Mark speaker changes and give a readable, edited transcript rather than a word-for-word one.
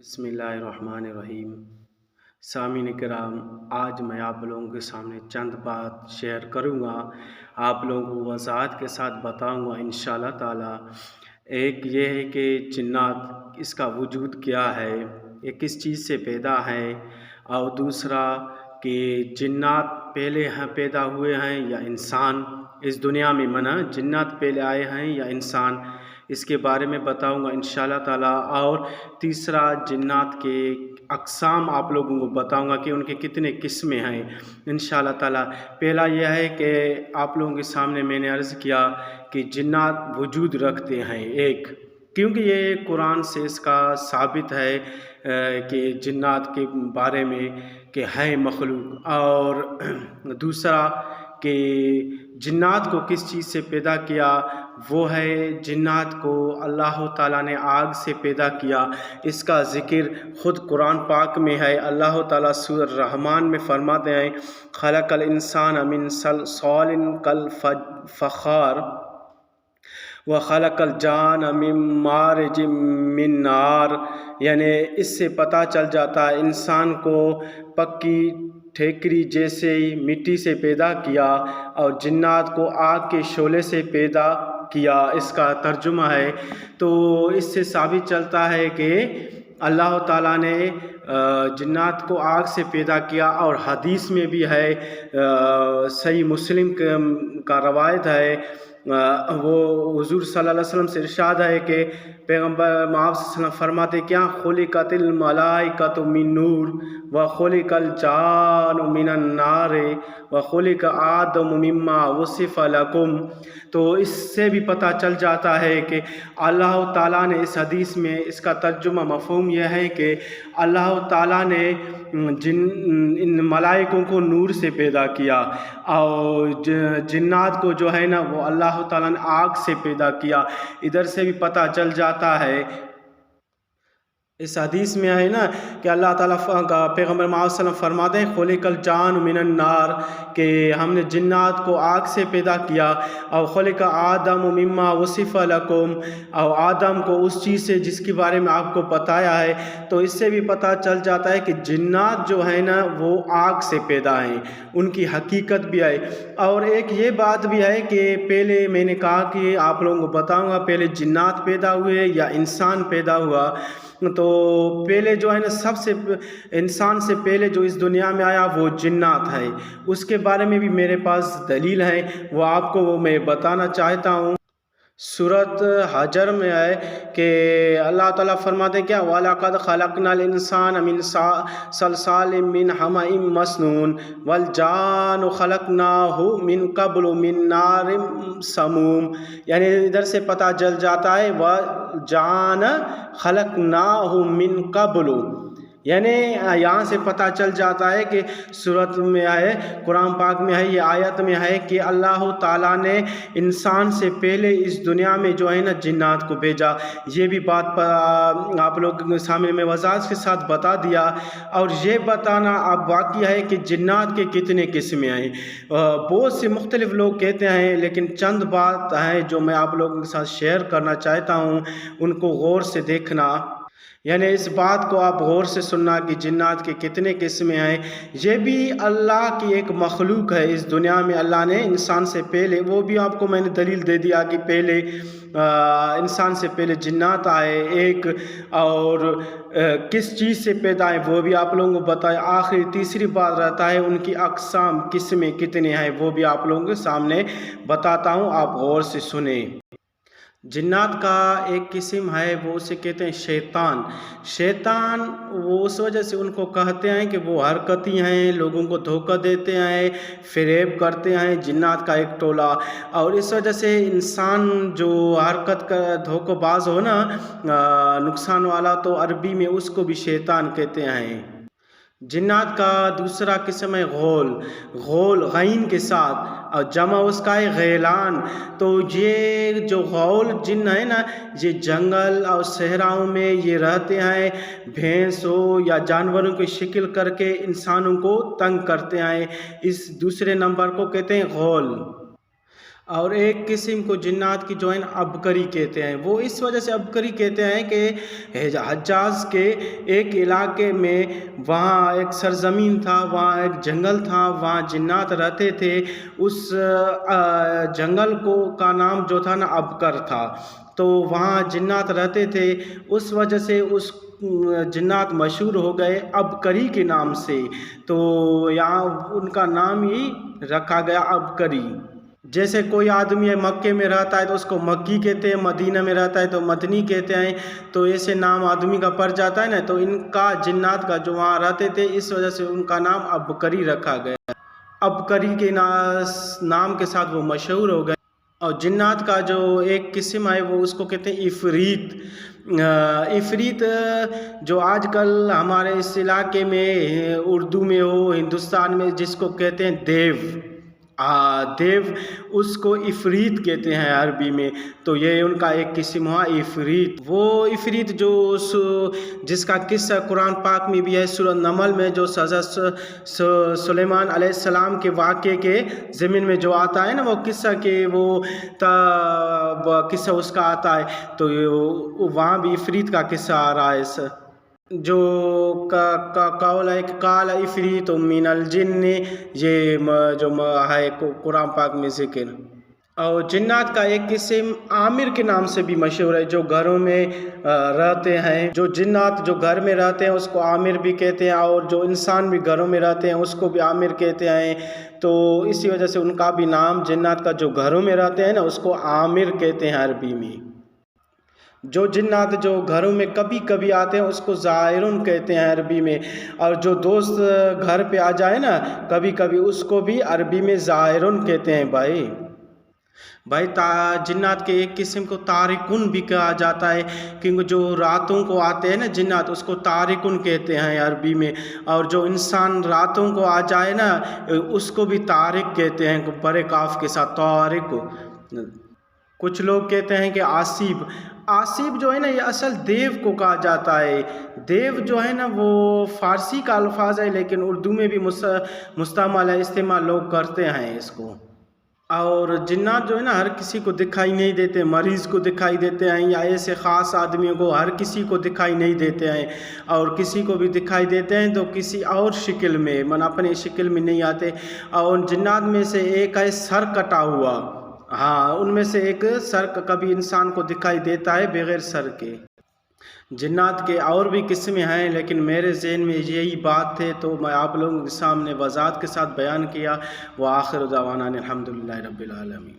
Speaker 1: بسم اللہ الرحمن الرحیم۔ سامعین کرام، آج میں آپ لوگوں کے سامنے چند بات شیئر کروں گا، آپ لوگوں کو وضاحت کے ساتھ بتاؤں گا انشاءاللہ تعالی۔ ایک یہ ہے کہ جنات، اس کا وجود کیا ہے، یہ کس چیز سے پیدا ہے، اور دوسرا کہ جنات پہلے پیدا ہوئے ہیں یا انسان اس دنیا میں جنات پہلے آئے ہیں یا انسان، اس کے بارے میں بتاؤں گا انشاءاللہ تعالی۔ اور تیسرا جنات کے اقسام آپ لوگوں کو بتاؤں گا کہ ان کے کتنے قسمیں ہیں انشاءاللہ تعالی۔ پہلا یہ ہے کہ آپ لوگوں کے سامنے میں نے عرض کیا کہ جنات وجود رکھتے ہیں، ایک کیونکہ یہ قرآن سے اس کا ثابت ہے کہ جنات کے بارے میں کہ ہے مخلوق، اور دوسرا کہ جنات کو کس چیز سے پیدا کیا، وہ ہے جنات کو اللہ تعالیٰ نے آگ سے پیدا کیا۔ اس کا ذکر خود قرآن پاک میں ہے۔ اللہ تعالیٰ سورہ الرحمن میں فرماتے ہیں خلق الانسان من صلصال کالفخار وخلق الجان من مارج من نار، یعنی اس سے پتہ چل جاتا ہے انسان کو پکی ٹھیکری جیسے مٹی سے پیدا کیا اور جنات کو آگ کے شعلے سے پیدا کیا، اس کا ترجمہ ہے۔ تو اس سے ثابت چلتا ہے کہ اللہ تعالیٰ نے جنات کو آگ سے پیدا کیا، اور حدیث میں بھی ہے، صحیح مسلم کا روایت ہے، وہ حضور صلی اللہ علیہ وسلم سے ارشاد ہے کہ پیغمبر آپ صلی اللہ علیہ وسلم فرماتے کیا خلقت الملائکۃ من نور وخلق الجان من النار وخلق آدم مما وصف لکم۔ تو اس سے بھی پتہ چل جاتا ہے کہ اللہ تعالیٰ نے اس حدیث میں اس کا ترجمہ مفہوم یہ ہے کہ اللہ تعالیٰ نے ان ملائکوں کو نور سے پیدا کیا، اور جنات کو جو ہے وہ اللہ تعالیٰ نے آگ سے پیدا کیا۔ ادھر سے بھی پتہ چل جاتا ہے، اس حدیث میں ہے کہ اللہ تعالیٰ کا پیغمبر صلی اللہ علیہ وسلم فرماتے ہیں خلق الجان من النار، کہ ہم نے جنات کو آگ سے پیدا کیا، اور خلق آدم مما وصف لکم، اور آدم کو اس چیز سے جس کے بارے میں آپ کو بتایا ہے۔ تو اس سے بھی پتہ چل جاتا ہے کہ جنات جو ہے وہ آگ سے پیدا ہیں، ان کی حقیقت بھی ہے۔ اور ایک یہ بات بھی ہے کہ پہلے میں نے کہا کہ آپ لوگوں کو بتاؤں گا پہلے جنات پیدا ہوئے یا انسان پیدا ہوا۔ تو پہلے جو ہے سب سے انسان سے پہلے جو اس دنیا میں آیا وہ جنات ہے، اس کے بارے میں بھی میرے پاس دلیل ہے، وہ آپ کو میں بتانا چاہتا ہوں۔ سورۃ حجر میں ہے کہ اللہ تعالیٰ فرماتے ہیں کیا وَلَقَدْ خَلَقْنَا الْإِنسَانَ مِنْ صَلْصَالٍ مِّنْ حَمَإٍ مَّسْنُونٍ وَالْجَانَّ خَلَقْنَاهُ مِنْ قَبْلُ مِنْ نَارٍ سَمُومٍ، یعنی ادھر سے پتہ چل جاتا ہے وَالْجَانَّ خَلَقْنَاهُ مِنْ قَبْلُ، یعنی یہاں سے پتہ چل جاتا ہے کہ سورت میں ہے، قرآن پاک میں ہے، یہ آیت میں ہے کہ اللہ تعالیٰ نے انسان سے پہلے اس دنیا میں جو ہے جنات کو بھیجا۔ یہ بھی بات آپ لوگ کے سامنے میں وضاحت کے ساتھ بتا دیا، اور یہ بتانا اب باقی ہے کہ جنات کے کتنے قسمیں ہیں۔ بہت سے مختلف لوگ کہتے ہیں، لیکن چند بات ہیں جو میں آپ لوگوں کے ساتھ شیئر کرنا چاہتا ہوں، ان کو غور سے دیکھنا، یعنی اس بات کو آپ غور سے سننا کہ جنات کے کتنے قسمیں ہیں۔ یہ بھی اللہ کی ایک مخلوق ہے اس دنیا میں، اللہ نے انسان سے پہلے، وہ بھی آپ کو میں نے دلیل دے دیا کہ پہلے انسان سے پہلے جنات آئے ایک، اور کس چیز سے پیدا ہے وہ بھی آپ لوگوں کو بتایا۔ آخری تیسری بات رہتا ہے ان کی اقسام قسمیں کتنے ہیں، وہ بھی آپ لوگوں کے سامنے بتاتا ہوں، آپ غور سے سنیں۔ جنات کا ایک قسم ہے، وہ اسے کہتے ہیں شیطان۔ شیطان وہ اس وجہ سے ان کو کہتے ہیں کہ وہ حرکتی ہیں، لوگوں کو دھوکہ دیتے ہیں، فریب کرتے ہیں، جنات کا ایک ٹولہ۔ اور اس وجہ سے انسان جو حرکت کا دھوکہ باز ہو نقصان والا، تو عربی میں اس کو بھی شیطان کہتے ہیں۔ جنات کا دوسرا قسم ہے غول، غول غین کے ساتھ، اور جمع اس کا ہے غیلان۔ تو یہ جو غول جن ہے یہ جنگل اور صحراؤں میں یہ رہتے ہیں، بھینس ہو یا جانوروں کی شکل کر کے انسانوں کو تنگ کرتے ہیں، اس دوسرے نمبر کو کہتے ہیں غول۔ اور ایک قسم کو جنات کی جو ہے نا عبقری کہتے ہیں. وہ اس وجہ سے عبقری کہتے ہیں کہ حجاز کے ایک علاقے میں وہاں ایک سرزمین تھا، وہاں ایک جنگل تھا، وہاں جنات رہتے تھے. اس جنگل کا نام جو تھا نا عبقر تھا. تو وہاں جنات رہتے تھے، اس وجہ سے اس جنات مشہور ہو گئے عبقری کے نام سے. تو یہاں ان کا نام ہی رکھا گیا عبقری. جیسے کوئی آدمی ہے مکے میں رہتا ہے تو اس کو مکی کہتے ہیں، مدینہ میں رہتا ہے تو مدنی کہتے ہیں. تو ایسے نام آدمی کا پڑ جاتا ہے نا. تو ان کا جنات کا جو وہاں رہتے تھے اس وجہ سے ان کا نام عبقری رکھا گیا. عبقری کے نام کے ساتھ وہ مشہور ہو گئے. اور جنات کا جو ایک قسم ہے وہ اس کو کہتے ہیں عفریت. عفریت جو آج کل ہمارے اس علاقے میں اردو میں ہو، ہندوستان میں جس کو کہتے ہیں دیو، دیو اس کو عفریت کہتے ہیں عربی میں. تو یہ ان کا ایک قسم ہوا عفریت. وہ عفریت جو جس کا قصہ قرآن پاک میں بھی ہے، سورہ نمل میں جو سلیمان علیہ السلام کے واقعے کے ضمن میں جو آتا ہے نا وہ قصہ کہ وہ قصہ اس کا آتا ہے. تو وہاں بھی عفریت کا قصہ آ رہا ہے. جو قول ہے کہ قال عفریت من الجن، یہ جو ہے قرآن پاک میں ذکر. اور جنات کا ایک قسم عامر کے نام سے بھی مشہور ہے، جو گھروں میں رہتے ہیں. جو جنات جو گھر میں رہتے ہیں اس کو عامر بھی کہتے ہیں، اور جو انسان بھی گھروں میں رہتے ہیں اس کو بھی عامر کہتے ہیں. تو اسی وجہ سے ان کا بھی نام جنات کا جو گھروں میں رہتے ہیں نا اس کو عامر کہتے ہیں عربی میں. جو جنات جو گھروں میں کبھی کبھی آتے ہیں اس کو زائرون کہتے ہیں عربی میں. اور جو دوست گھر پہ آ جائے نا کبھی کبھی اس کو بھی عربی میں زائرون کہتے ہیں. بھائی جنات کے ایک قسم کو تارکن بھی کہا جاتا ہے، کیونکہ جو راتوں کو آتے ہیں نا جنات اس کو تارکن کہتے ہیں عربی میں. اور جو انسان راتوں کو آ جائے نا اس کو بھی تارک کہتے ہیں بڑے کاف کے ساتھ، تارک. کچھ لوگ کہتے ہیں کہ آصیب. آصیب جو ہے نا یہ اصل دیو کو کہا جاتا ہے. دیو جو ہے نا وہ فارسی کا الفاظ ہے لیکن اردو میں بھی مستعمل ہے، استعمال لوگ کرتے ہیں اس کو. اور جنات جو ہے نا ہر کسی کو دکھائی نہیں دیتے، مریض کو دکھائی دیتے ہیں یا ایسے خاص آدمیوں کو، ہر کسی کو دکھائی نہیں دیتے ہیں. اور کسی کو بھی دکھائی دیتے ہیں تو کسی اور شکل میں، اپنے شکل میں نہیں آتے. اور جنات میں سے ایک ہے سر کٹا ہوا. ان میں سے ایک سر کبھی انسان کو دکھائی دیتا ہے بغیر سر کے. جنات کے اور بھی قسمیں ہیں لیکن میرے ذہن میں یہی بات تھے تو میں آپ لوگوں کے سامنے وضاحت کے ساتھ بیان کیا. وآخر دعوانا الحمدللہ رب العالمین.